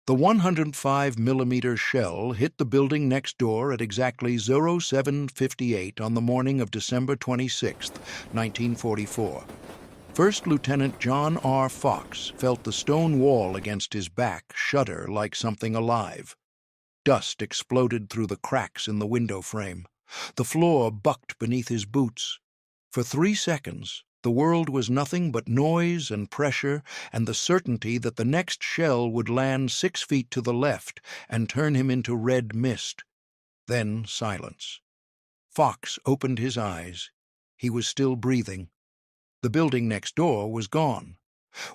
The 105mm shell hit the building next door at exactly 07:58 on the morning of December 26, 1944. First Lieutenant John R. Fox felt the stone wall against his back shudder like something alive. Dust exploded through the cracks in the window frame. The floor bucked beneath his boots. For 3 seconds, the world was nothing but noise and pressure and the certainty that the next shell would land 6 feet to the left and turn him into red mist. Then silence. Fox opened his eyes. He was still breathing. The building next door was gone.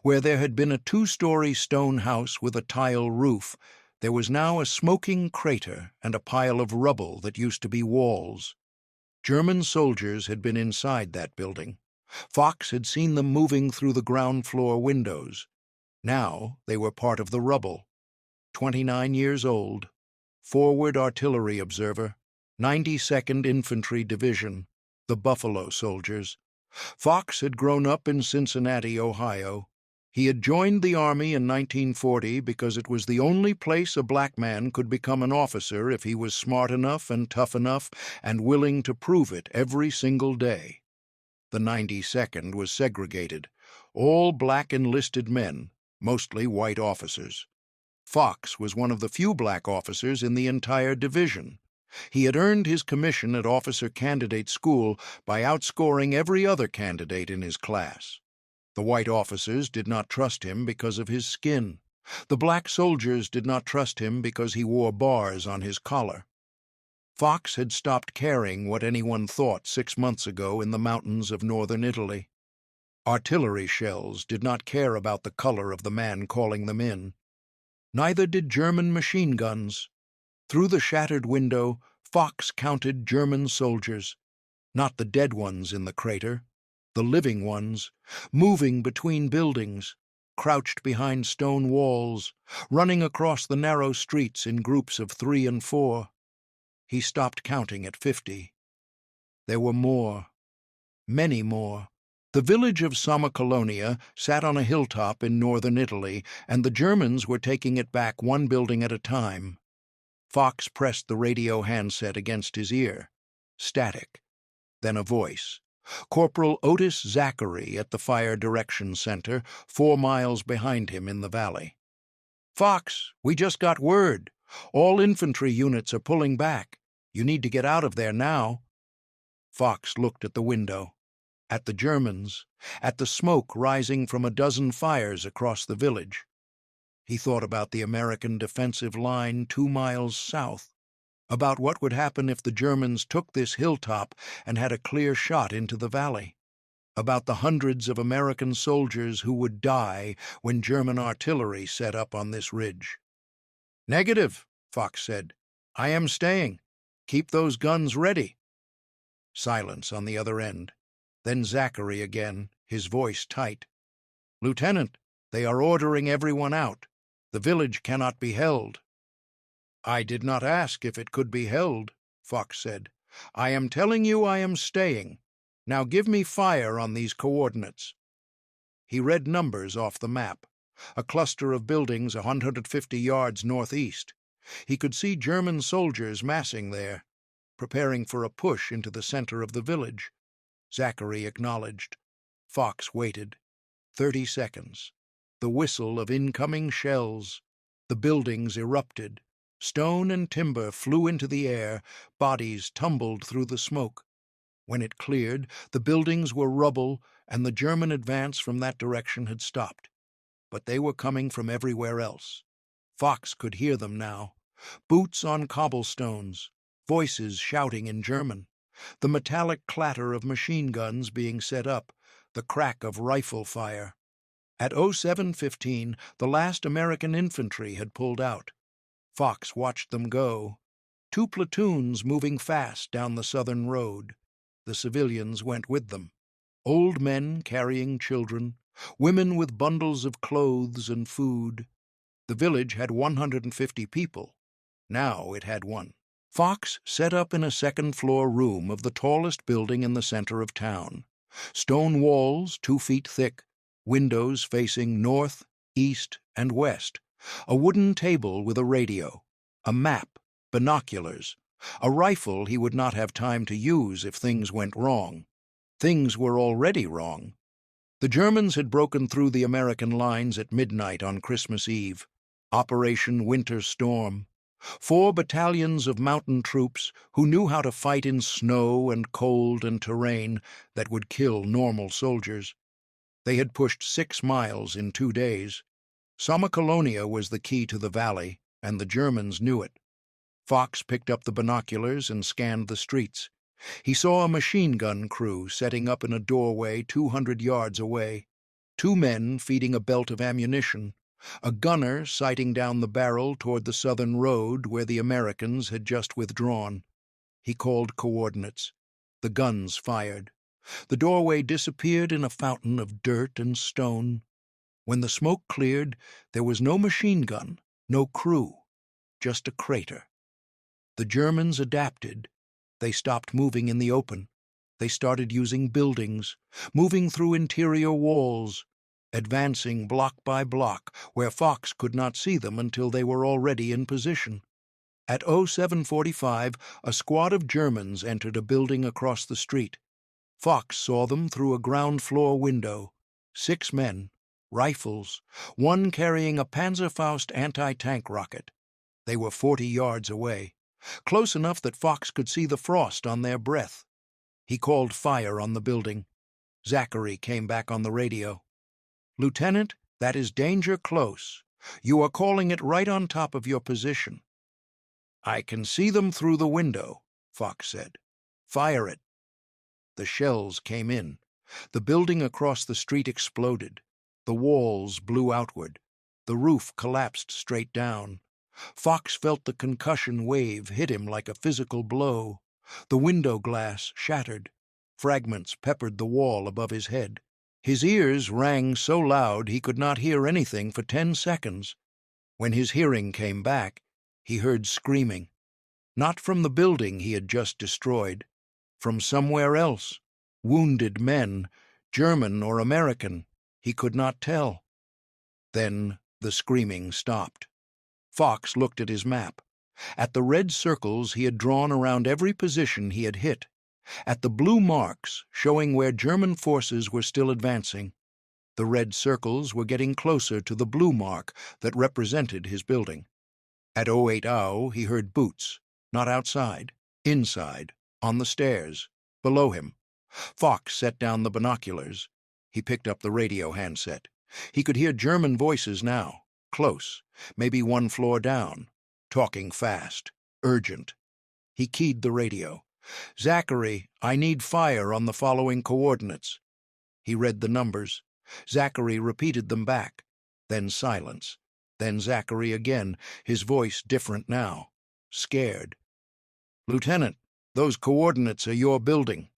Where there had been a 2-story stone house with a tile roof, there was now a smoking crater and a pile of rubble that used to be walls. German soldiers had been inside that building. Fox had seen them moving through the ground floor windows. Now they were part of the rubble. 29 years old, forward artillery observer, 92nd Infantry Division, the Buffalo Soldiers. Fox had grown up in Cincinnati, Ohio. He had joined the Army in 1940 because it was the only place a black man could become an officer if he was smart enough and tough enough and willing to prove it every single day. The 92nd was segregated, all black enlisted men, mostly white officers. Fox was one of the few black officers in the entire division. He had earned his commission at Officer Candidate School by outscoring every other candidate in his class. The white officers did not trust him because of his skin. The black soldiers did not trust him because he wore bars on his collar. Fox had stopped caring what anyone thought 6 months ago in the mountains of northern Italy. Artillery shells did not care about the color of the man calling them in. Neither did German machine guns. Through the shattered window, Fox counted German soldiers, not the dead ones in the crater, the living ones, moving between buildings, crouched behind stone walls, running across the narrow streets in groups of 3 and 4. He stopped counting at 50. There were more, many more. The village of Sommocolonia sat on a hilltop in northern Italy, and the Germans were taking it back one building at a time. Fox pressed the radio handset against his ear. Static. Then a voice. Corporal Otis Zachary at the Fire Direction Center, 4 miles behind him in the valley. "Fox, we just got word. All infantry units are pulling back. You need to get out of there now." Fox looked at the window, at the Germans, at the smoke rising from a dozen fires across the village. He thought about the American defensive line 2 miles south, about what would happen if the Germans took this hilltop and had a clear shot into the valley, about the hundreds of American soldiers who would die when German artillery set up on this ridge. "Negative," Fox said. "I am staying. Keep those guns ready." Silence on the other end. Then Zachary again, his voice tight. "Lieutenant, they are ordering everyone out. The village cannot be held." "I did not ask if it could be held," Fox said. "I am telling you I am staying. Now give me fire on these coordinates." He read numbers off the map. A cluster of buildings 150 yards northeast. He could see German soldiers massing there, preparing for a push into the center of the village. Zachary acknowledged. Fox waited. 30 seconds. The whistle of incoming shells. The buildings erupted. Stone and timber flew into the air. Bodies tumbled through the smoke. When it cleared, the buildings were rubble, and the German advance from that direction had stopped. But they were coming from everywhere else. Fox could hear them now. Boots on cobblestones, voices shouting in German, the metallic clatter of machine guns being set up, the crack of rifle fire. At 07:15, the last American infantry had pulled out. Fox watched them go. 2 platoons moving fast down the southern road. The civilians went with them. Old men carrying children, women with bundles of clothes and food. The village had 150 people. Now it had 1. Fox set up in a second-floor room of the tallest building in the center of town. Stone walls 2 feet thick, windows facing north, east, and west, A wooden table with a radio, a map, binoculars, a rifle he would not have time to use if things went wrong. Things were already wrong. The Germans had broken through the American lines at midnight on Christmas Eve. Operation Winter Storm. 4 battalions of mountain troops who knew how to fight in snow and cold and terrain that would kill normal soldiers. They had pushed 6 miles in 2 days. Sommocolonia was the key to the valley, and the Germans knew it. Fox picked up the binoculars and scanned the streets. He saw a machine gun crew setting up in a doorway 200 yards away. 2 men feeding a belt of ammunition. A gunner sighting down the barrel toward the southern road where the Americans had just withdrawn. He called coordinates. The guns fired. The doorway disappeared in a fountain of dirt and stone. When the smoke cleared, there was no machine gun, no crew, just a crater. The Germans adapted. They stopped moving in the open. They started using buildings, moving through interior walls, advancing block by block where Fox could not see them until they were already in position. At 07:45, a squad of Germans entered a building across the street. Fox saw them through a ground-floor window. 6 men, rifles, one carrying a Panzerfaust anti-tank rocket. They were 40 yards away, close enough that Fox could see the frost on their breath. He called fire on the building. Zachary came back on the radio. "Lieutenant, that is danger close. You are calling it right on top of your position." "I can see them through the window," Fox said. "Fire it." The shells came in. The building across the street exploded. The walls blew outward. The roof collapsed straight down. Fox felt the concussion wave hit him like a physical blow. The window glass shattered. Fragments peppered the wall above his head. His ears rang so loud he could not hear anything for 10 seconds. When his hearing came back, he heard screaming. Not from the building he had just destroyed. From somewhere else. Wounded men, German or American, he could not tell. Then the screaming stopped. Fox looked at his map, at the red circles he had drawn around every position he had hit, at the blue marks showing where German forces were still advancing. The red circles were getting closer to the blue mark that represented his building. At 08:00 he heard boots, not outside, inside, on the stairs, below him. Fox set down the binoculars. He picked up the radio handset. He could hear German voices now, close, maybe 1 floor down, talking fast, urgent. He keyed the radio. "Zachary, I need fire on the following coordinates." He read the numbers. Zachary repeated them back. Then silence. Then Zachary again, his voice different now, scared. "Lieutenant, those coordinates are your building."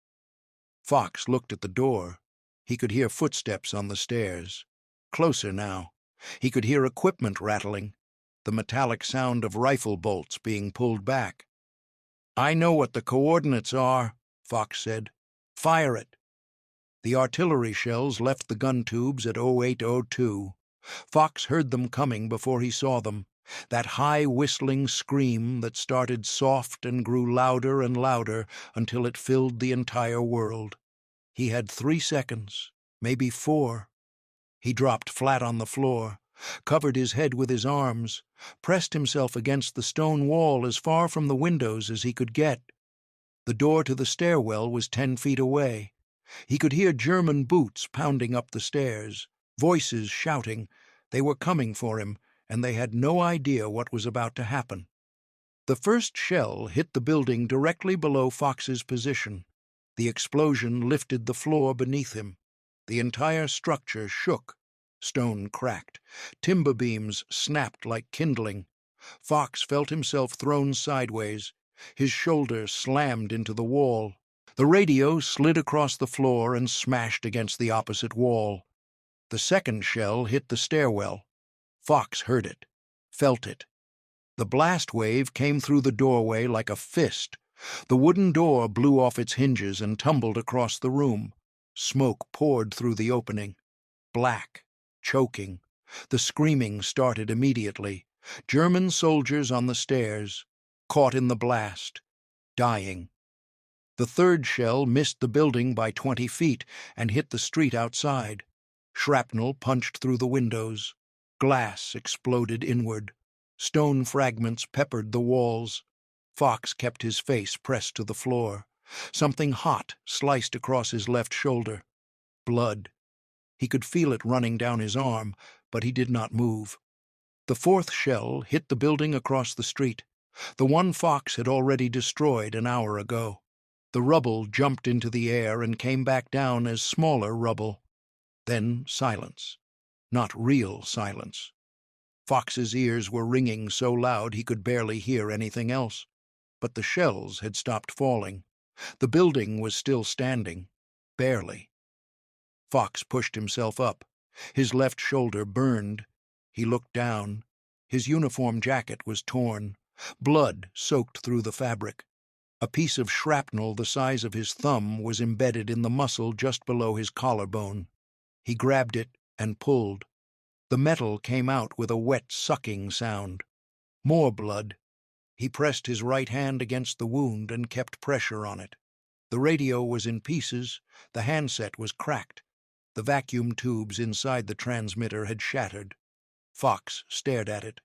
Fox looked at the door. He could hear footsteps on the stairs. Closer now. He could hear equipment rattling, the metallic sound of rifle bolts being pulled back. "I know what the coordinates are," Fox said. "Fire it." The artillery shells left the gun tubes at 08:02. Fox heard them coming before he saw them, that high whistling scream that started soft and grew louder and louder until it filled the entire world. He had 3 seconds, maybe 4. He dropped flat on the floor, covered his head with his arms, pressed himself against the stone wall as far from the windows as he could get. The door to the stairwell was 10 feet away. He could hear German boots pounding up the stairs, voices shouting. They were coming for him, and they had no idea what was about to happen. The first shell hit the building directly below Fox's position. The explosion lifted the floor beneath him. The entire structure shook. Stone cracked. Timber beams snapped like kindling. Fox felt himself thrown sideways. His shoulder slammed into the wall. The radio slid across the floor and smashed against the opposite wall. The second shell hit the stairwell. Fox heard it, felt it. The blast wave came through the doorway like a fist. The wooden door blew off its hinges and tumbled across the room. Smoke poured through the opening. Black, choking. The screaming started immediately. German soldiers on the stairs, caught in the blast, dying. The third shell missed the building by 20 feet and hit the street outside. Shrapnel punched through the windows. Glass exploded inward. Stone fragments peppered the walls. Fox kept his face pressed to the floor. Something hot sliced across his left shoulder. Blood. He could feel it running down his arm, but he did not move. The fourth shell hit the building across the street. The one Fox had already destroyed an hour ago. The rubble jumped into the air and came back down as smaller rubble. Then silence. Not real silence. Fox's ears were ringing so loud he could barely hear anything else. But the shells had stopped falling. The building was still standing. Barely. Fox pushed himself up. His left shoulder burned. He looked down. His uniform jacket was torn. Blood soaked through the fabric. A piece of shrapnel the size of his thumb was embedded in the muscle just below his collarbone. He grabbed it and pulled. The metal came out with a wet, sucking sound. More blood. He pressed his right hand against the wound and kept pressure on it. The radio was in pieces. The handset was cracked. The vacuum tubes inside the transmitter had shattered. Fox stared at it.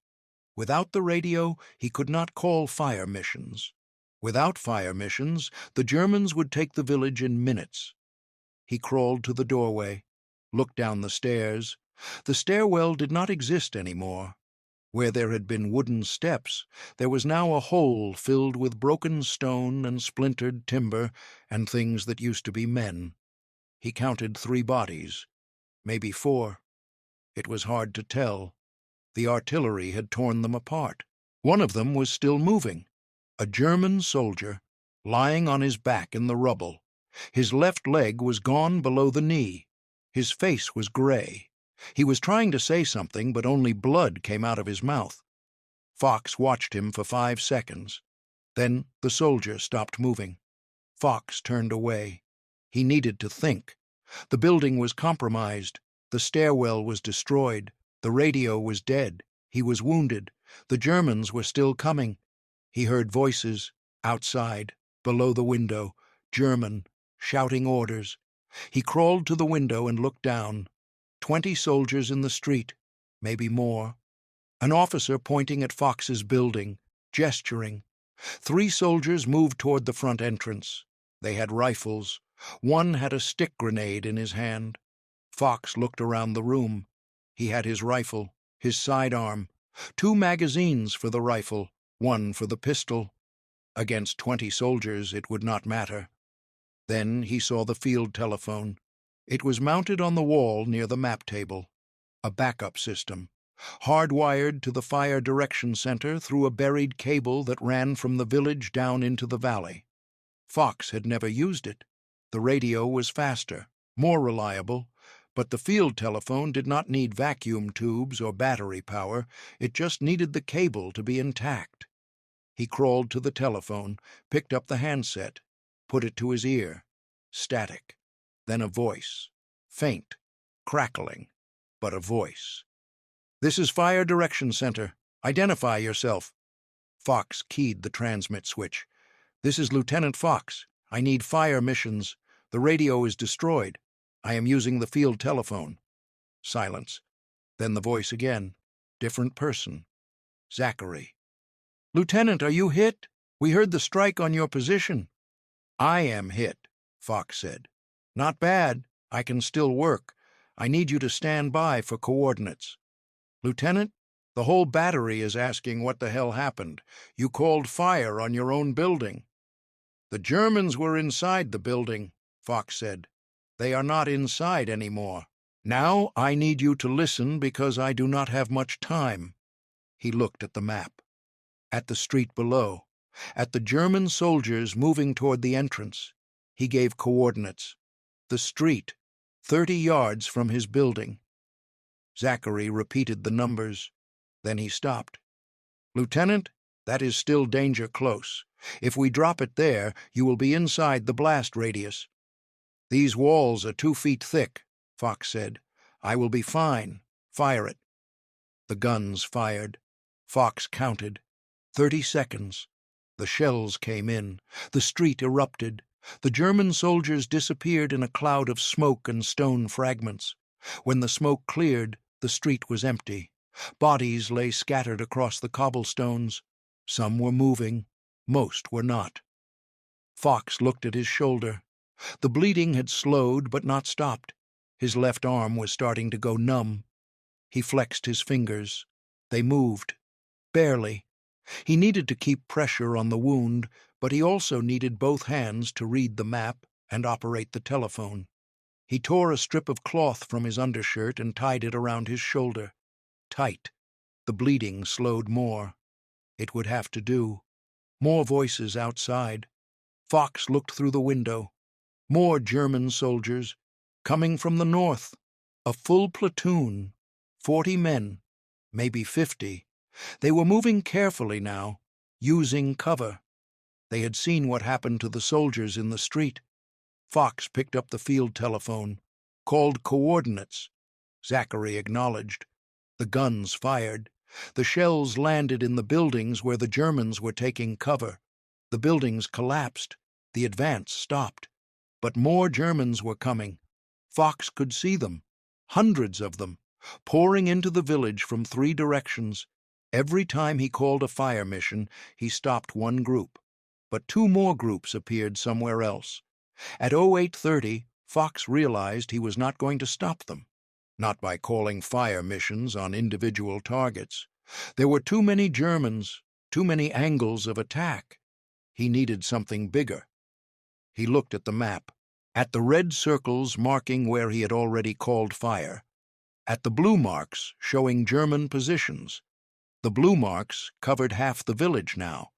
Without the radio, he could not call fire missions. Without fire missions, the Germans would take the village in minutes. He crawled to the doorway, looked down the stairs. The stairwell did not exist anymore. Where there had been wooden steps, there was now a hole filled with broken stone and splintered timber and things that used to be men. He counted 3 bodies, maybe 4. It was hard to tell. The artillery had torn them apart. One of them was still moving. A German soldier, lying on his back in the rubble. His left leg was gone below the knee. His face was gray. He was trying to say something, but only blood came out of his mouth. Fox watched him for 5 seconds. Then the soldier stopped moving. Fox turned away. He needed to think. The building was compromised. The stairwell was destroyed. The radio was dead. He was wounded. The Germans were still coming. He heard voices, outside, below the window, German, shouting orders. He crawled to the window and looked down. 20 soldiers in the street, maybe more. An officer pointing at Fox's building, gesturing. 3 soldiers moved toward the front entrance. They had rifles. One had a stick grenade in his hand. Fox looked around the room. He had his rifle, his sidearm, 2 magazines for the rifle, 1 for the pistol. Against 20 soldiers, it would not matter. Then he saw the field telephone. It was mounted on the wall near the map table. A backup system, hardwired to the fire direction center through a buried cable that ran from the village down into the valley. Fox had never used it. The radio was faster, more reliable, but the field telephone did not need vacuum tubes or battery power. It just needed the cable to be intact. He crawled to the telephone, picked up the handset, put it to his ear. Static. Then a voice. Faint, crackling, but a voice. "This is Fire Direction Center. Identify yourself." Fox keyed the transmit switch. "This is Lieutenant Fox. I need fire missions. The radio is destroyed. I am using the field telephone." Silence. Then the voice again. Different person. Zachary. "Lieutenant, are you hit? We heard the strike on your position." "I am hit," Fox said. "Not bad. I can still work. I need you to stand by for coordinates." "Lieutenant, the whole battery is asking what the hell happened. You called fire on your own building." "The Germans were inside the building," Fox said. "They are not inside anymore. Now I need you to listen because I do not have much time." He looked at the map. At the street below. At the German soldiers moving toward the entrance. He gave coordinates. The street, 30 yards from his building. Zachary repeated the numbers. Then he stopped. "Lieutenant, that is still danger close. If we drop it there, you will be inside the blast radius." "These walls are 2 feet thick," Fox said. "I will be fine. Fire it." The guns fired. Fox counted. 30 seconds. The shells came in. The street erupted. The German soldiers disappeared in a cloud of smoke and stone fragments. When the smoke cleared, the street was empty. Bodies lay scattered across the cobblestones. Some were moving. Most were not. Fox looked at his shoulder. The bleeding had slowed but not stopped. His left arm was starting to go numb. He flexed his fingers. They moved. Barely. He needed to keep pressure on the wound, but he also needed both hands to read the map and operate the telephone. He tore a strip of cloth from his undershirt and tied it around his shoulder. Tight. The bleeding slowed more. It would have to do. More voices outside. Fox looked through the window. More German soldiers, coming from the north. A full platoon. 40 men. Maybe 50. They were moving carefully now, using cover. They had seen what happened to the soldiers in the street. Fox picked up the field telephone, called coordinates. Zachary acknowledged. The guns fired. The shells landed in the buildings where the Germans were taking cover. The buildings collapsed. The advance stopped. But more Germans were coming. Fox could see them, hundreds of them, pouring into the village from 3 directions. Every time he called a fire mission, he stopped one group. But 2 more groups appeared somewhere else. At 08:30, Fox realized he was not going to stop them. Not by calling fire missions on individual targets. There were too many Germans, too many angles of attack. He needed something bigger. He looked at the map, at the red circles marking where he had already called fire, at the blue marks showing German positions. The blue marks covered half the village now.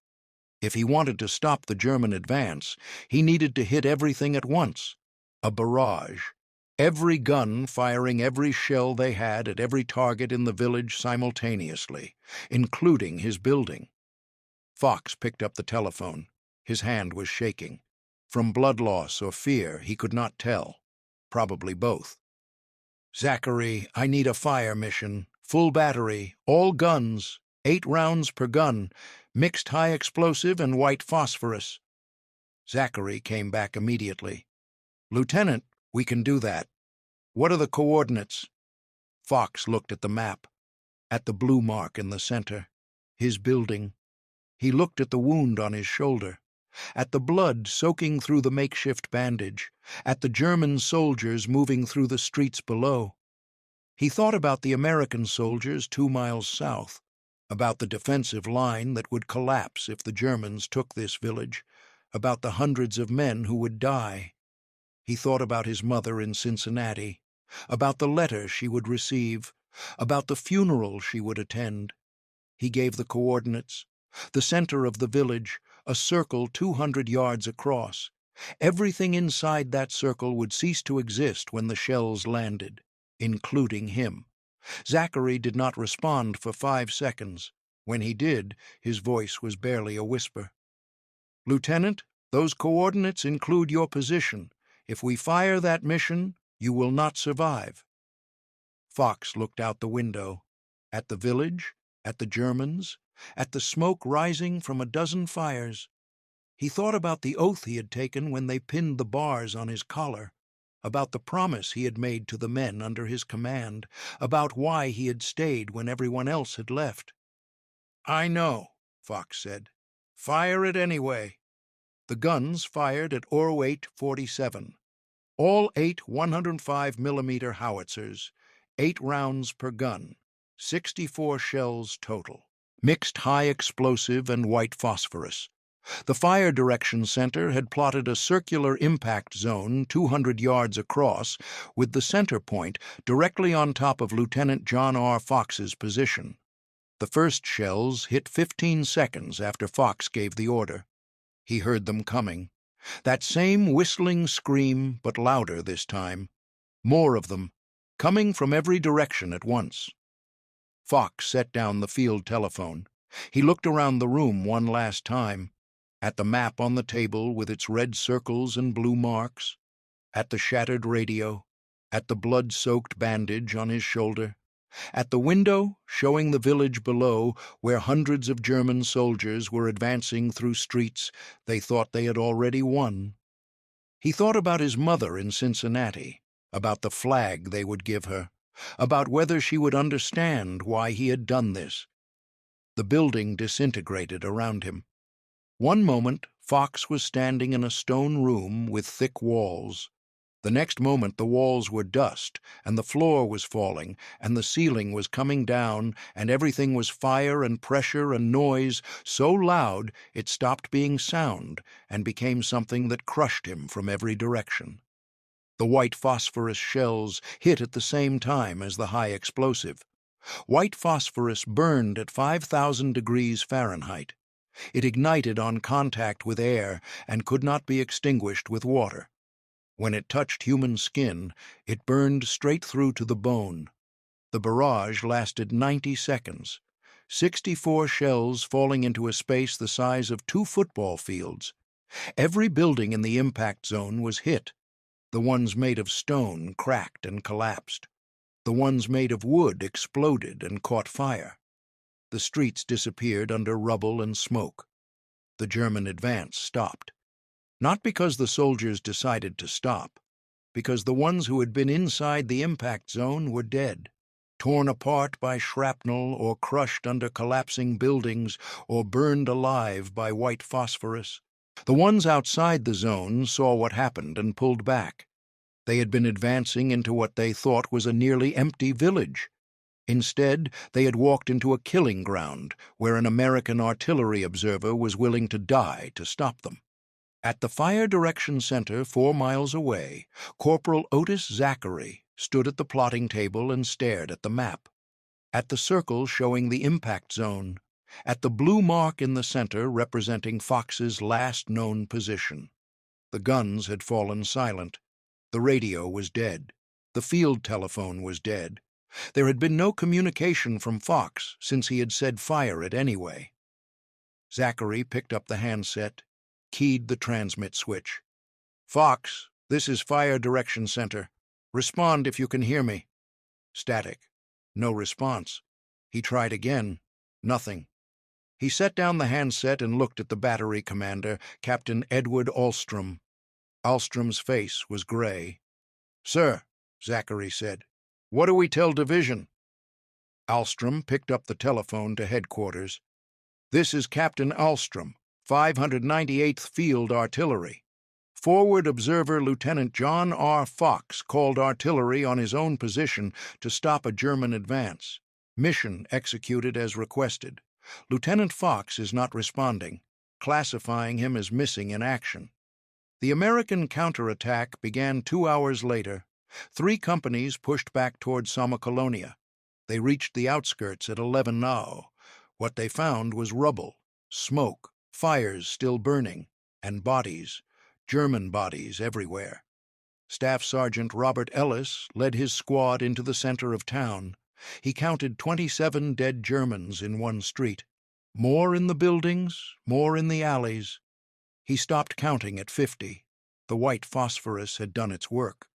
If he wanted to stop the German advance, he needed to hit everything at once. A barrage. Every gun firing every shell they had at every target in the village simultaneously, including his building. Fox picked up the telephone. His hand was shaking. From blood loss or fear, he could not tell. Probably both. "Zachary, I need a fire mission. Full battery, all guns, 8 rounds per gun, mixed high explosive and white phosphorus." Zachary came back immediately. "Lieutenant, we can do that. What are the coordinates?" Fox looked at the map, at the blue mark in the center, his building. He looked at the wound on his shoulder, at the blood soaking through the makeshift bandage, at the German soldiers moving through the streets below. He thought about the American soldiers 2 miles south, about the defensive line that would collapse if the Germans took this village, about the hundreds of men who would die. He thought about his mother in Cincinnati, about the letter she would receive, about the funeral she would attend. He gave the coordinates. The center of the village, a circle 200 yards across. Everything inside that circle would cease to exist when the shells landed, including him. Zachary did not respond for 5 seconds. When he did, his voice was barely a whisper. "Lieutenant, those coordinates include your position. If we fire that mission, you will not survive." Fox looked out the window, at the village, at the Germans, at the smoke rising from a dozen fires. He thought about the oath he had taken when they pinned the bars on his collar, about the promise he had made to the men under his command, about why he had stayed when everyone else had left. "I know," Fox said. "Fire it anyway." The guns fired at 08:47. All 8 105mm howitzers, 8 rounds per gun, 64 shells total. Mixed high explosive and white phosphorus. The Fire Direction Center had plotted a circular impact zone 200 yards across, with the center point directly on top of Lieutenant John R. Fox's position. The first shells hit 15 seconds after Fox gave the order. He heard them coming. That same whistling scream, but louder this time. More of them, coming from every direction at once. Fox set down the field telephone. He looked around the room one last time, at the map on the table with its red circles and blue marks, at the shattered radio, at the blood-soaked bandage on his shoulder. At the window, showing the village below, where hundreds of German soldiers were advancing through streets they thought they had already won. He thought about his mother in Cincinnati, about the flag they would give her, about whether she would understand why he had done this. The building disintegrated around him. One moment, Fox was standing in a stone room with thick walls. The next moment the walls were dust, and the floor was falling, and the ceiling was coming down, and everything was fire and pressure and noise so loud it stopped being sound and became something that crushed him from every direction. The white phosphorus shells hit at the same time as the high explosive. White phosphorus burned at 5,000 degrees Fahrenheit. It ignited on contact with air and could not be extinguished with water. When it touched human skin, it burned straight through to the bone. The barrage lasted 90 seconds, 64 shells falling into a space the size of 2 football fields. Every building in the impact zone was hit. The ones made of stone cracked and collapsed. The ones made of wood exploded and caught fire. The streets disappeared under rubble and smoke. The German advance stopped. Not because the soldiers decided to stop, because the ones who had been inside the impact zone were dead, torn apart by shrapnel or crushed under collapsing buildings or burned alive by white phosphorus. The ones outside the zone saw what happened and pulled back. They had been advancing into what they thought was a nearly empty village. Instead, they had walked into a killing ground where an American artillery observer was willing to die to stop them. At the Fire Direction Center 4 miles away, Corporal Otis Zachary stood at the plotting table and stared at the map. At the circle showing the impact zone, at the blue mark in the center representing Fox's last known position. The guns had fallen silent. The radio was dead. The field telephone was dead. There had been no communication from Fox since he had said fire it anyway. Zachary picked up the handset, keyed the transmit switch. "Fox, this is Fire Direction Center. Respond if you can hear me." Static. No response. He tried again. Nothing. He set down the handset and looked at the battery commander, Captain Edward Alstrom. Alstrom's face was gray. "Sir," Zachary said, "what do we tell division?" Alstrom picked up the telephone to headquarters. "This is Captain Alstrom, 598th Field Artillery. Forward observer Lieutenant John R. Fox called artillery on his own position to stop a German advance. Mission executed as requested. Lieutenant Fox is not responding, classifying him as missing in action." The American counterattack began 2 hours later. 3 companies pushed back toward Sommocolonia. They reached the outskirts at 11 now. What they found was rubble, smoke, fires still burning, and bodies, German bodies everywhere. Staff Sergeant Robert Ellis led his squad into the center of town. He counted 27 dead Germans in one street. More in the buildings, more in the alleys. He stopped counting at 50. The white phosphorus had done its work.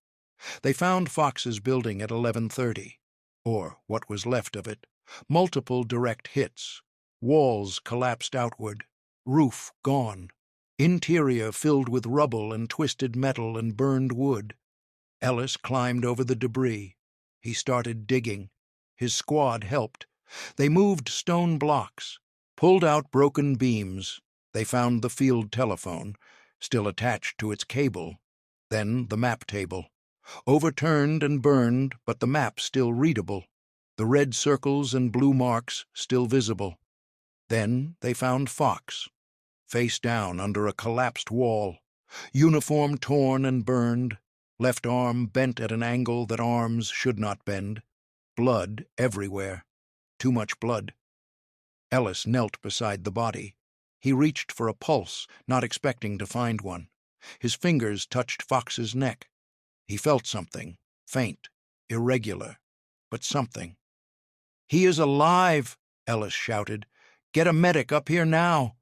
They found Fox's building at 11:30, or what was left of it. Multiple direct hits. Walls collapsed outward. Roof gone. Interior filled with rubble and twisted metal and burned wood. Ellis climbed over the debris. He started digging. His squad helped. They moved stone blocks, pulled out broken beams. They found the field telephone, still attached to its cable. Then the map table. Overturned and burned, but the map still readable. The red circles and blue marks still visible. Then they found Fox, face down under a collapsed wall, uniform torn and burned, left arm bent at an angle that arms should not bend, blood everywhere, too much blood. Ellis knelt beside the body. He reached for a pulse, not expecting to find one. His fingers touched Fox's neck. He felt something, faint, irregular, but something. "He is alive!" Ellis shouted. "Get a medic up here now!"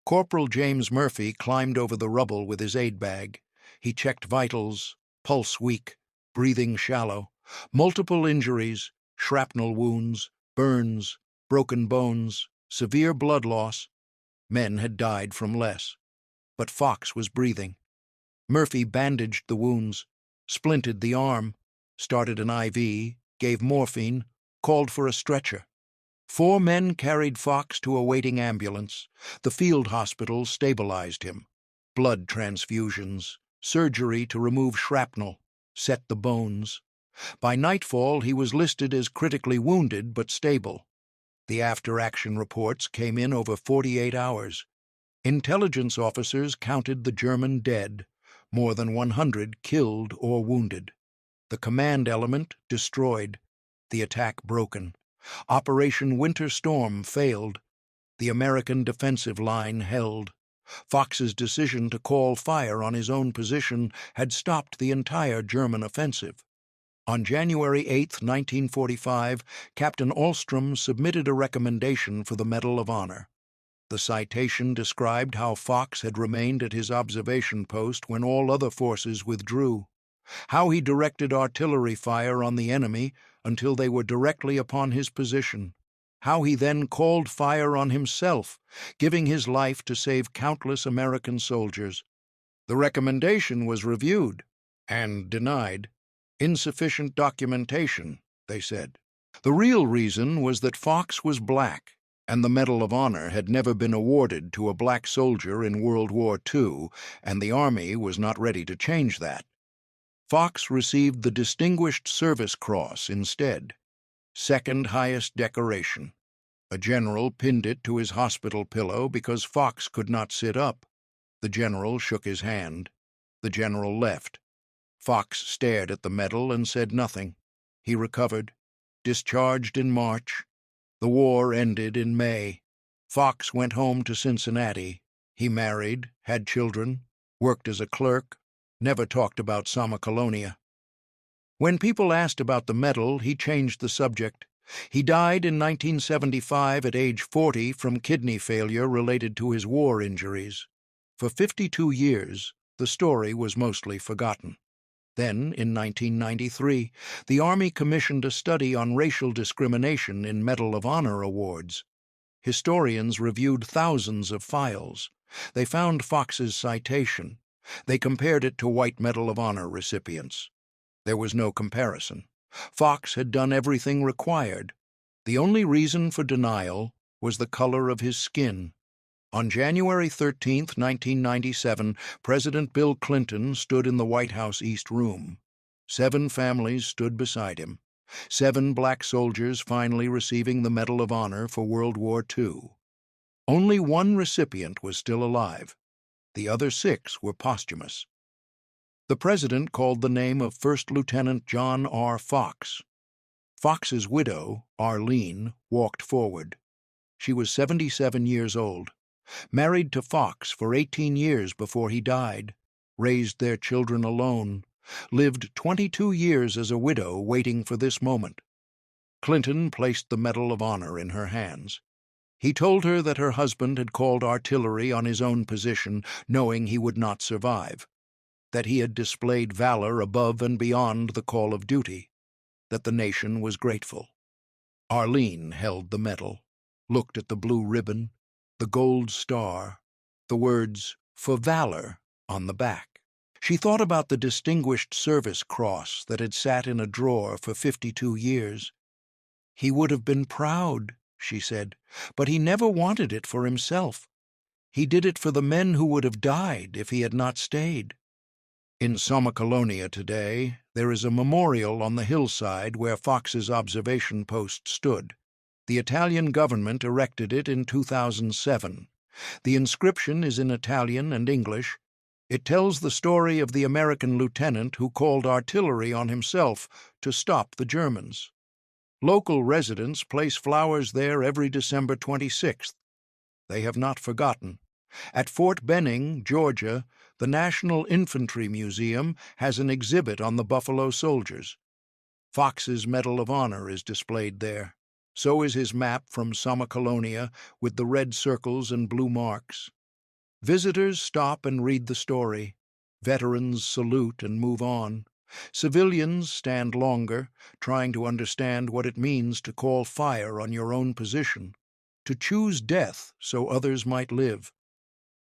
Corporal James Murphy climbed over the rubble with his aid bag. He checked vitals, pulse weak, breathing shallow, multiple injuries, shrapnel wounds, burns, broken bones, severe blood loss. Men had died from less. But Fox was breathing. Murphy bandaged the wounds, splinted the arm, started an IV, gave morphine, called for a stretcher. 4 men carried Fox to a waiting ambulance. The field hospital stabilized him. Blood transfusions, surgery to remove shrapnel, set the bones. By nightfall, he was listed as critically wounded but stable. The after-action reports came in over 48 hours. Intelligence officers counted the German dead, more than 100 killed or wounded. The command element destroyed, the attack broken. Operation Winter Storm failed. The American defensive line held. Fox's decision to call fire on his own position had stopped the entire German offensive. On January 8, 1945, Captain Ahlstrom submitted a recommendation for the Medal of Honor. The citation described how Fox had remained at his observation post when all other forces withdrew, how he directed artillery fire on the enemy until they were directly upon his position, how he then called fire on himself, giving his life to save countless American soldiers. The recommendation was reviewed and denied. Insufficient documentation, they said. The real reason was that Fox was black, and the Medal of Honor had never been awarded to a black soldier in World War II, and the Army was not ready to change that. Fox received the Distinguished Service Cross instead, second highest decoration. A general pinned it to his hospital pillow because Fox could not sit up. The general shook his hand. The general left. Fox stared at the medal and said nothing. He recovered, discharged in March. The war ended in May. Fox went home to Cincinnati. He married, had children, worked as a clerk, never talked about Sommocolonia. When people asked about the medal, he changed the subject. He died in 1975 at age 40 from kidney failure related to his war injuries. For 52 years, the story was mostly forgotten. Then, in 1993, the Army commissioned a study on racial discrimination in Medal of Honor awards. Historians reviewed thousands of files. They found Fox's citation. They compared it to white Medal of Honor recipients. There was no comparison. Fox had done everything required. The only reason for denial was the color of his skin. On January 13, 1997, President Bill Clinton stood in the White House East Room. 7 families stood beside him. 7 black soldiers finally receiving the Medal of Honor for World War II. Only 1 recipient was still alive. The other 6 were posthumous. The president called the name of First Lieutenant John R. Fox. Fox's widow, Arlene, walked forward. She was 77 years old. Married to Fox for 18 years before he died, raised their children alone, lived 22 years as a widow waiting for this moment. Clinton placed the Medal of Honor in her hands. He told her that her husband had called artillery on his own position, knowing he would not survive, that he had displayed valor above and beyond the call of duty, that the nation was grateful. Arlene held the medal, looked at the blue ribbon, the gold star, the words, "For Valor," on the back. She thought about the Distinguished Service Cross that had sat in a drawer for 52 years. He would have been proud, she said, but he never wanted it for himself. He did it for the men who would have died if he had not stayed. In Sommocolonia today, there is a memorial on the hillside where Fox's observation post stood. The Italian government erected it in 2007. The inscription is in Italian and English. It tells the story of the American lieutenant who called artillery on himself to stop the Germans. Local residents place flowers there every December 26th. They have not forgotten. At Fort Benning, Georgia, the National Infantry Museum has an exhibit on the Buffalo Soldiers. Fox's Medal of Honor is displayed there. So is his map from Sommocolonia with the red circles and blue marks. Visitors stop and read the story. Veterans salute and move on. Civilians stand longer, trying to understand what it means to call fire on your own position, to choose death so others might live.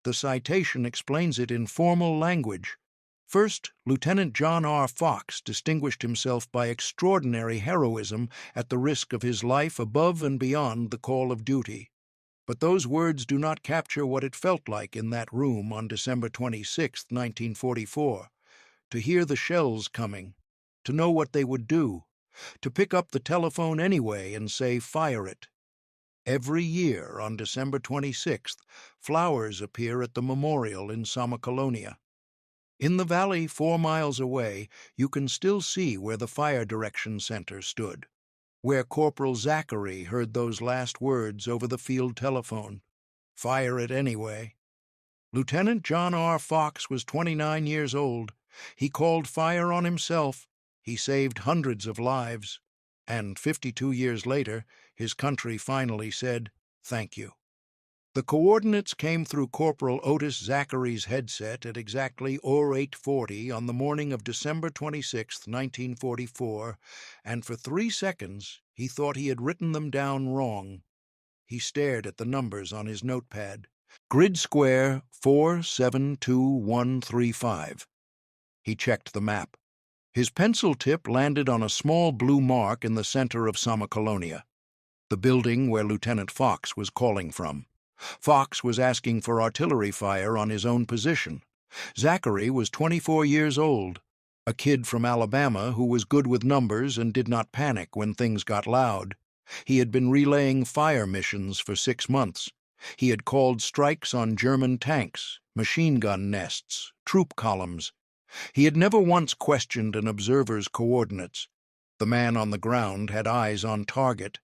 The citation explains it in formal language. First, Lieutenant John R. Fox distinguished himself by extraordinary heroism at the risk of his life above and beyond the call of duty. But those words do not capture what it felt like in that room on December 26, 1944. To hear the shells coming, to know what they would do, to pick up the telephone anyway and say, "Fire it." Every year on December 26th, flowers appear at the memorial in Sommocolonia. In the valley 4 miles away, you can still see where the Fire Direction Center stood, where Corporal Zachary heard those last words over the field telephone. "Fire it anyway." Lieutenant John R. Fox was 29 years old. He called fire on himself. He saved hundreds of lives. And 52 years later, his country finally said, "Thank you." The coordinates came through Corporal Otis Zachary's headset at exactly 0840 on the morning of December 26, 1944, and for 3 seconds he thought he had written them down wrong. He stared at the numbers on his notepad. Grid square 472135. He checked the map. His pencil tip landed on a small blue mark in the center of Sommocolonia, the building where Lieutenant Fox was calling from. Fox was asking for artillery fire on his own position. Zachary was 24 years old, a kid from Alabama who was good with numbers and did not panic when things got loud. He had been relaying fire missions for 6 months. He had called strikes on German tanks, machine gun nests, troop columns. He had never once questioned an observer's coordinates. The man on the ground had eyes on target.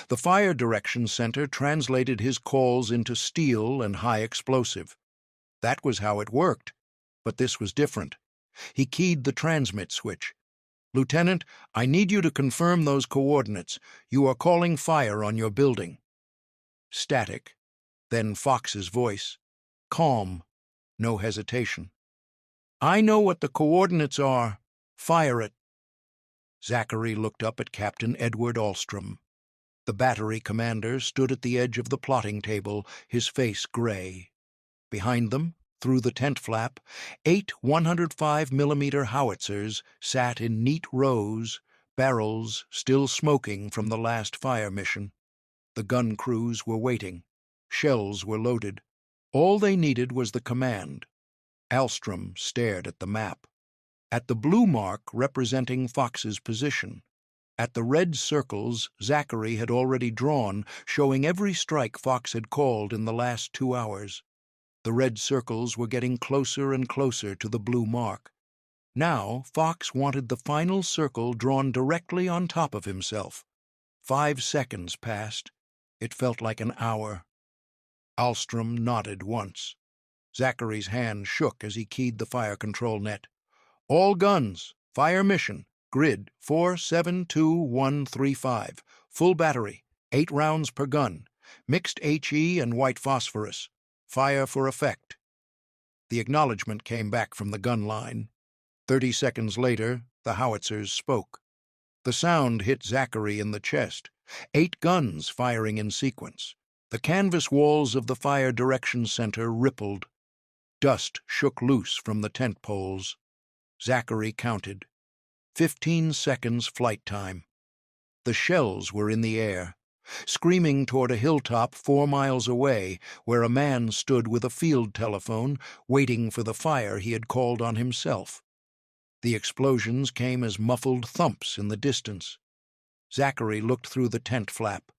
The Fire Direction Center translated his calls into steel and high explosive. That was how it worked, but this was different. He keyed the transmit switch. "Lieutenant, I need you to confirm those coordinates. You are calling fire on your building." Static. Then Fox's voice. Calm. No hesitation. "I know what the coordinates are. Fire it." Zachary looked up at Captain Edward Alstrom. The battery commander stood at the edge of the plotting table, his face gray. Behind them, through the tent flap, 8 105mm howitzers sat in neat rows, barrels still smoking from the last fire mission. The gun crews were waiting. Shells were loaded. All they needed was the command. Alstrom stared at the map. At the blue mark representing Fox's position. At the red circles Zachary had already drawn, showing every strike Fox had called in the last 2 hours. The red circles were getting closer and closer to the blue mark. Now Fox wanted the final circle drawn directly on top of himself. 5 seconds passed. It felt like an hour. Alstrom nodded once. Zachary's hand shook as he keyed the fire control net. "All guns, fire mission, grid 472135, full battery, 8 rounds per gun, mixed HE and white phosphorus, fire for effect." The acknowledgement came back from the gun line. 30 seconds later, the howitzers spoke. The sound hit Zachary in the chest. 8 guns firing in sequence. The canvas walls of the Fire Direction Center rippled. Dust shook loose from the tent poles. Zachary counted. 15 seconds flight time. The shells were in the air, screaming toward a hilltop 4 miles away, where a man stood with a field telephone, waiting for the fire he had called on himself. The explosions came as muffled thumps in the distance. Zachary looked through the tent flap.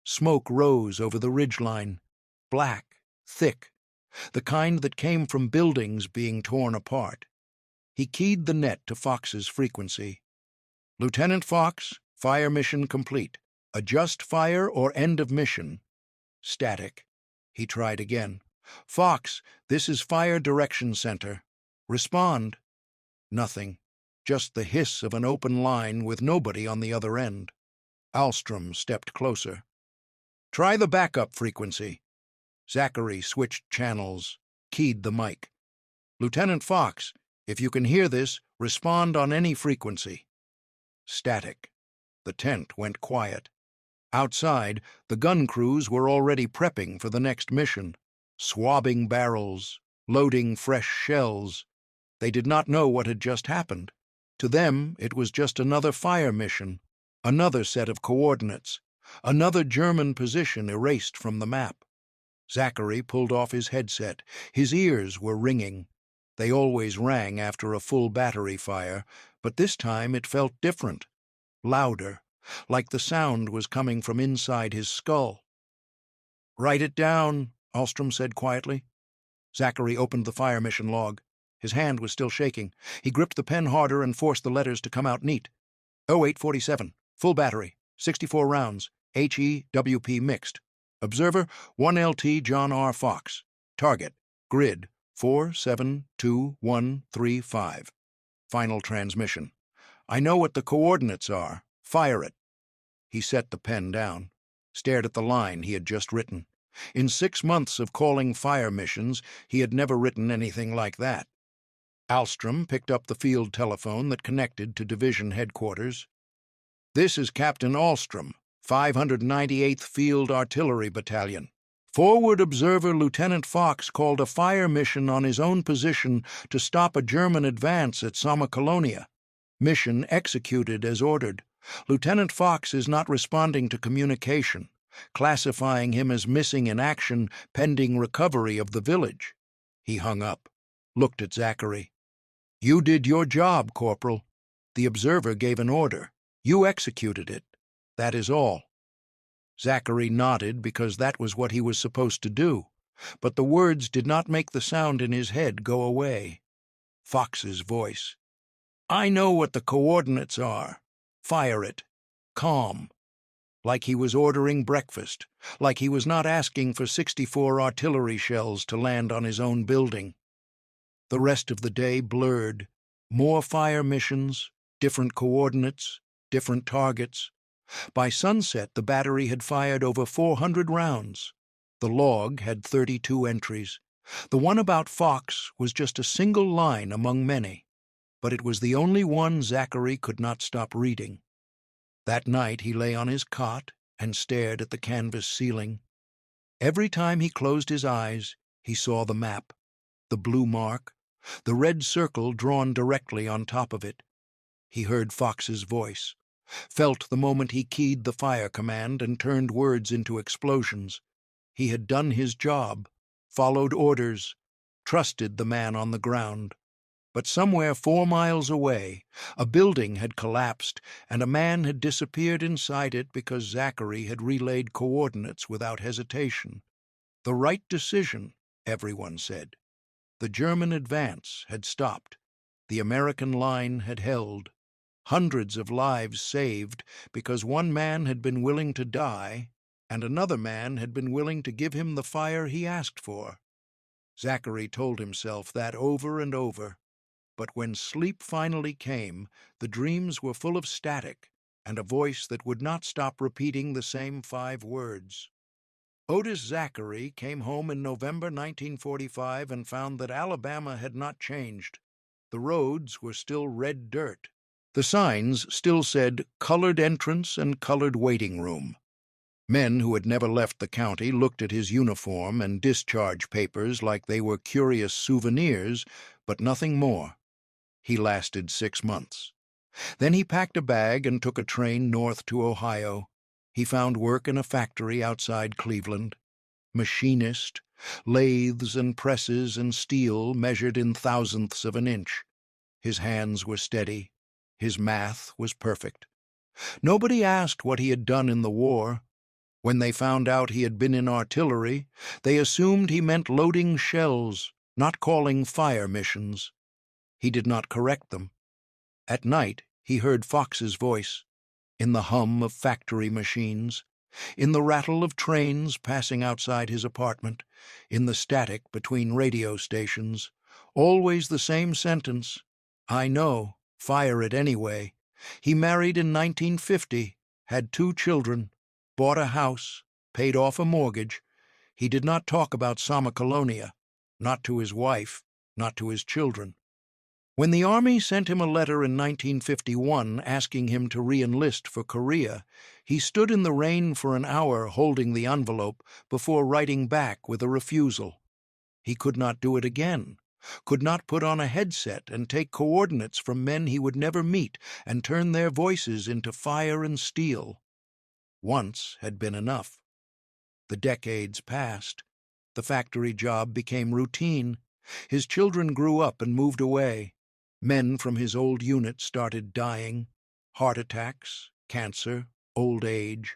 Smoke rose over the ridgeline, black, thick, the kind that came from buildings being torn apart. He keyed the net to Fox's frequency. "Lieutenant Fox, fire mission complete. Adjust fire or end of mission." Static. He tried again. "Fox, this is Fire Direction Center. Respond." Nothing. Just the hiss of an open line with nobody on the other end. Alstrom stepped closer. "Try the backup frequency." Zachary switched channels, keyed the mic. "Lieutenant Fox, if you can hear this, Respond on any frequency. Static. The tent went quiet. Outside, the gun crews were already prepping for the next mission, swabbing barrels, loading fresh shells. They did not know what had just happened. To them, it was just another fire mission, another set of coordinates, another German position erased from the map. Zachary pulled off his headset. His ears were ringing. They always rang after a full battery fire, but this time it felt different, louder, like the sound was coming from inside his skull. "Write it down," Alstrom said quietly. Zachary opened the fire mission log. His hand was still shaking. He gripped the pen harder and forced the letters to come out neat. 0847, full battery, 64 rounds, HE-WP mixed. Observer, 1LT John R. Fox. Target, grid, 472135. Final transmission. I know what the coordinates are. Fire it. He set the pen down, stared at the line he had just written. In 6 months of calling fire missions, he had never written anything like that. Alstrom picked up the field telephone that connected to division headquarters. "This is Captain Alstrom, 598th Field Artillery Battalion. Forward observer Lieutenant Fox called a fire mission on his own position to stop a German advance at Sommocolonia. Mission executed as ordered. Lieutenant Fox is not responding to communication, classifying him as missing in action pending recovery of the village." He hung up, looked at Zachary. "You did your job, Corporal. The observer gave an order. You executed it. That is all." Zachary nodded because that was what he was supposed to do, but the words did not make the sound in his head go away. Fox's voice. "I know what the coordinates are. Fire it. Calm." Like he was ordering breakfast, like he was not asking for 64 artillery shells to land on his own building. The rest of the day blurred. More fire missions, different coordinates, different targets. By sunset, the battery had fired over 400 rounds. The log had 32 entries. The one about Fox was just a single line among many, but it was the only one Zachary could not stop reading. That night he lay on his cot and stared at the canvas ceiling. Every time he closed his eyes, he saw the map, the blue mark, the red circle drawn directly on top of it. He heard Fox's voice, felt the moment he keyed the fire command and turned words into explosions. He had done his job, followed orders, trusted the man on the ground. But somewhere 4 miles away, a building had collapsed and a man had disappeared inside it because Zachary had relayed coordinates without hesitation. The right decision, everyone said. The German advance had stopped. The American line had held. Hundreds of lives saved because one man had been willing to die and another man had been willing to give him the fire he asked for. Zachary told himself that over and over. But when sleep finally came, the dreams were full of static and a voice that would not stop repeating the same 5 words. Otis Zachary came home in November 1945 and found that Alabama had not changed. The roads were still red dirt. The signs still said colored entrance and colored waiting room. Men who had never left the county looked at his uniform and discharge papers like they were curious souvenirs, but nothing more. He lasted 6 months. Then he packed a bag and took a train north to Ohio. He found work in a factory outside Cleveland. Machinist, lathes and presses and steel measured in thousandths of an inch. His hands were steady. His math was perfect. Nobody asked what he had done in the war. When they found out he had been in artillery, they assumed he meant loading shells, not calling fire missions. He did not correct them. At night, he heard Fox's voice, in the hum of factory machines, in the rattle of trains passing outside his apartment, in the static between radio stations, always the same sentence, "I know, fire it anyway." He married in 1950, had 2 children, bought a house, paid off a mortgage. He did not talk about Sommocolonia, not to his wife, not to his children. When the Army sent him a letter in 1951 asking him to re-enlist for Korea, he stood in the rain for an hour holding the envelope before writing back with a refusal. He could not do it again, could not put on a headset and take coordinates from men he would never meet and turn their voices into fire and steel. Once had been enough. The decades passed. The factory job became routine. His children grew up and moved away. Men from his old unit started dying. Heart attacks, cancer, old age.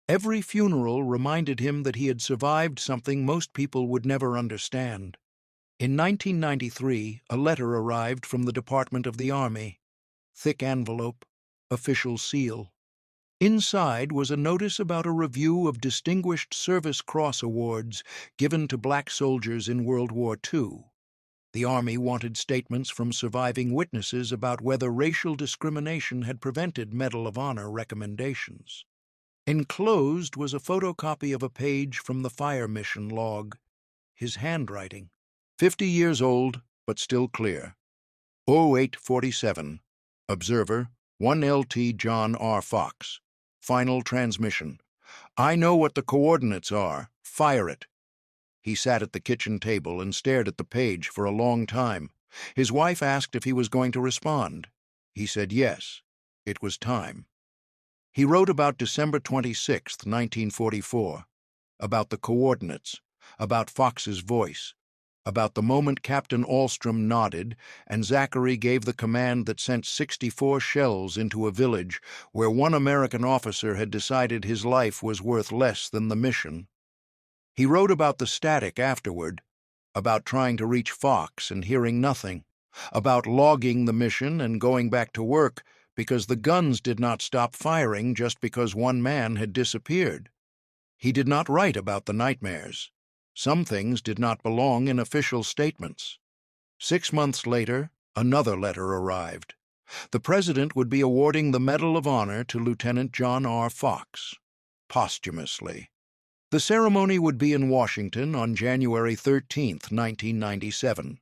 Every funeral reminded him that he had survived something most people would never understand. In 1993, a letter arrived from the Department of the Army. Thick envelope, official seal. Inside was a notice about a review of Distinguished Service Cross Awards given to black soldiers in World War II. The Army wanted statements from surviving witnesses about whether racial discrimination had prevented Medal of Honor recommendations. Enclosed was a photocopy of a page from the fire mission log. His handwriting. 50 years old, but still clear. 0847. Observer, 1LT John R. Fox. Final transmission. I know what the coordinates are. Fire it. He sat at the kitchen table and stared at the page for a long time. His wife asked if he was going to respond. He said yes. It was time. He wrote about December 26, 1944, about the coordinates, about Fox's voice, about the moment Captain Alstrom nodded and Zachary gave the command that sent 64 shells into a village where one American officer had decided his life was worth less than the mission. He wrote about the static afterward, about trying to reach Fox and hearing nothing, about logging the mission and going back to work because the guns did not stop firing just because one man had disappeared. He did not write about the nightmares. Some things did not belong in official statements. 6 months later, another letter arrived. The President would be awarding the Medal of Honor to Lieutenant John R. Fox, posthumously. The ceremony would be in Washington on January 13, 1997.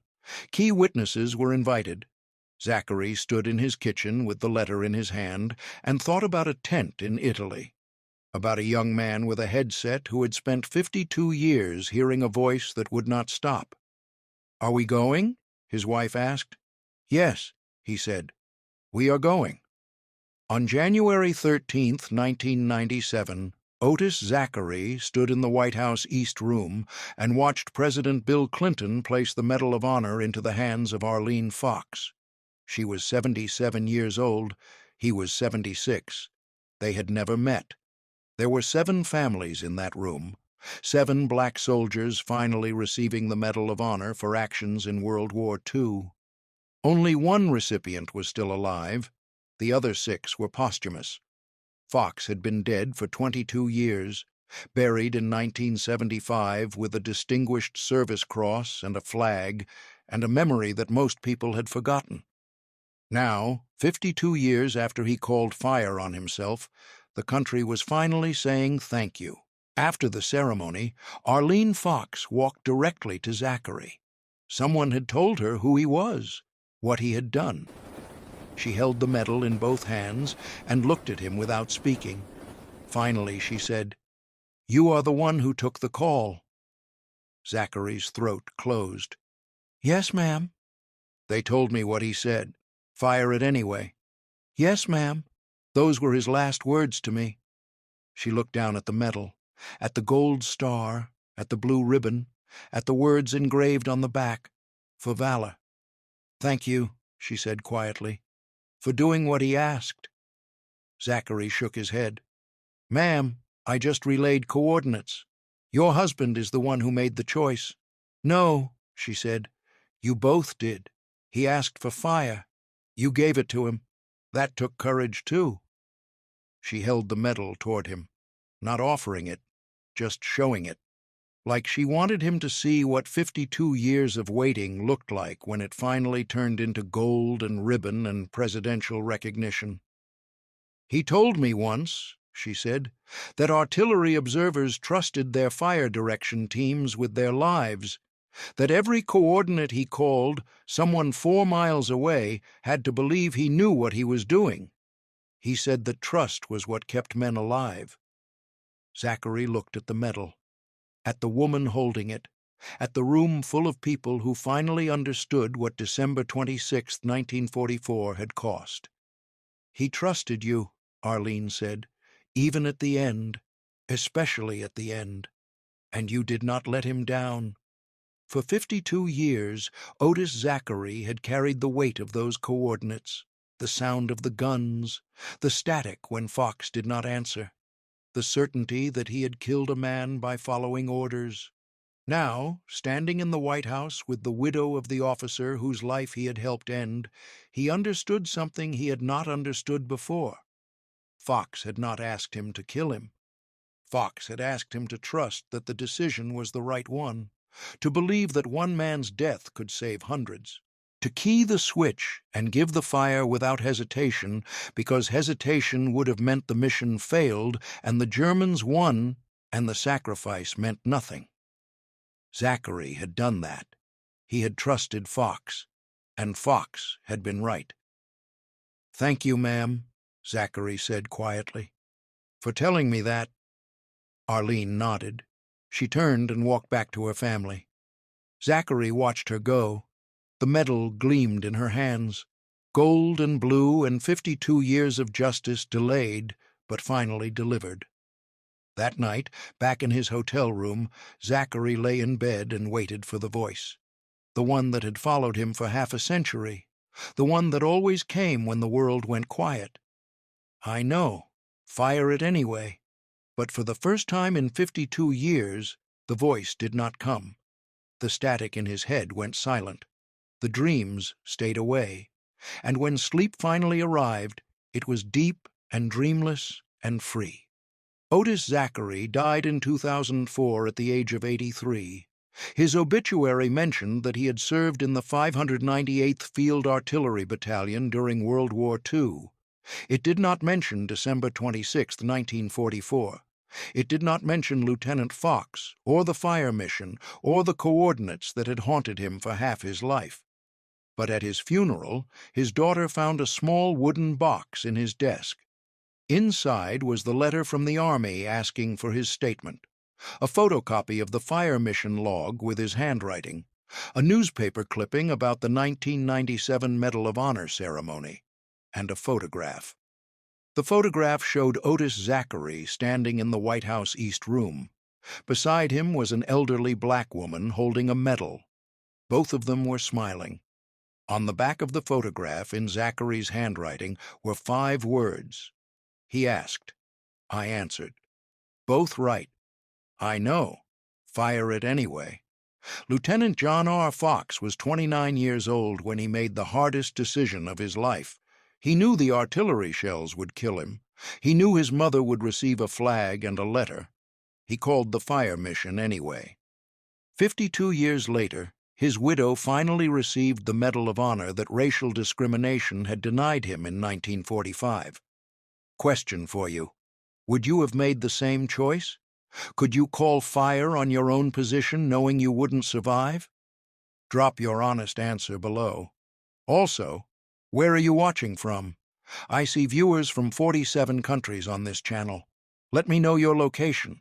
Key witnesses were invited. Zachary stood in his kitchen with the letter in his hand and thought about a tent in Italy, about a young man with a headset who had spent 52 years hearing a voice that would not stop. "Are we going?" his wife asked. "Yes," he said. "We are going." On January 13, 1997, Otis Zachary stood in the White House East Room and watched President Bill Clinton place the Medal of Honor into the hands of Arlene Fox. She was 77 years old. He was 76. They had never met. There were 7 families in that room, 7 black soldiers finally receiving the Medal of Honor for actions in World War II. Only one recipient was still alive. The other 6 were posthumous. Fox had been dead for 22 years, buried in 1975 with a Distinguished Service Cross and a flag, and a memory that most people had forgotten. Now, 52 years after he called fire on himself, the country was finally saying thank you. After the ceremony, Arlene Fox walked directly to Zachary. Someone had told her who he was, what he had done. She held the medal in both hands and looked at him without speaking. Finally, she said, "You are the one who took the call." Zachary's throat closed. "Yes, ma'am." "They told me what he said. Fire it anyway." "Yes, ma'am. Those were his last words to me." She looked down at the medal, at the gold star, at the blue ribbon, at the words engraved on the back, "For valor." "Thank you," she said quietly, "for doing what he asked." Zachary shook his head. "Ma'am, I just relayed coordinates. Your husband is the one who made the choice." "No," she said, "you both did. He asked for fire. You gave it to him. That took courage, too." She held the medal toward him, not offering it, just showing it, like she wanted him to see what 52 years of waiting looked like when it finally turned into gold and ribbon and presidential recognition. "He told me once," she said, "that artillery observers trusted their fire direction teams with their lives. That every coordinate he called, someone 4 miles away, had to believe he knew what he was doing. He said that trust was what kept men alive. Zachary looked at the medal, at the woman holding it, at the room full of people who finally understood what December 26, 1944 had cost. "He trusted you," Arlene said, "even at the end, especially at the end, and you did not let him down." For 52 years, Otis Zachary had carried the weight of those coordinates, the sound of the guns, the static when Fox did not answer, the certainty that he had killed a man by following orders. Now, standing in the White House with the widow of the officer whose life he had helped end, he understood something he had not understood before. Fox had not asked him to kill him. Fox had asked him to trust that the decision was the right one, to believe that one man's death could save hundreds, to key the switch and give the fire without hesitation, because hesitation would have meant the mission failed and the Germans won, and the sacrifice meant nothing. Zachary had done that. He had trusted Fox, and Fox had been right. "Thank you, ma'am," Zachary said quietly, "for telling me that." Arlene nodded. She turned and walked back to her family. Zachary watched her go. The medal gleamed in her hands. Gold and blue and 52 years of justice delayed, but finally delivered. That night, back in his hotel room, Zachary lay in bed and waited for the voice. The one that had followed him for half a century. The one that always came when the world went quiet. "I know. Fire it anyway." But for the first time in 52 years, the voice did not come. The static in his head went silent. The dreams stayed away. And when sleep finally arrived, it was deep and dreamless and free. Otis Zachary died in 2004 at the age of 83. His obituary mentioned that he had served in the 598th Field Artillery Battalion during World War II. It did not mention December 26, 1944. It did not mention Lieutenant Fox, or the fire mission, or the coordinates that had haunted him for half his life. But at his funeral, his daughter found a small wooden box in his desk. Inside was the letter from the Army asking for his statement, a photocopy of the fire mission log with his handwriting, a newspaper clipping about the 1997 Medal of Honor ceremony, and a photograph. The photograph showed Otis Zachary standing in the White House East Room. Beside him was an elderly black woman holding a medal. Both of them were smiling. On the back of the photograph, in Zachary's handwriting, were 5 words. He asked. I answered. Both right. I know. Fire it anyway. Lieutenant John R. Fox was 29 years old when he made the hardest decision of his life. He knew the artillery shells would kill him. He knew his mother would receive a flag and a letter. He called the fire mission anyway. 52 years later, his widow finally received the Medal of Honor that racial discrimination had denied him in 1945. Question for you. Would you have made the same choice? Could you call fire on your own position knowing you wouldn't survive? Drop your honest answer below. Also, where are you watching from? I see viewers from 47 countries on this channel. Let me know your location.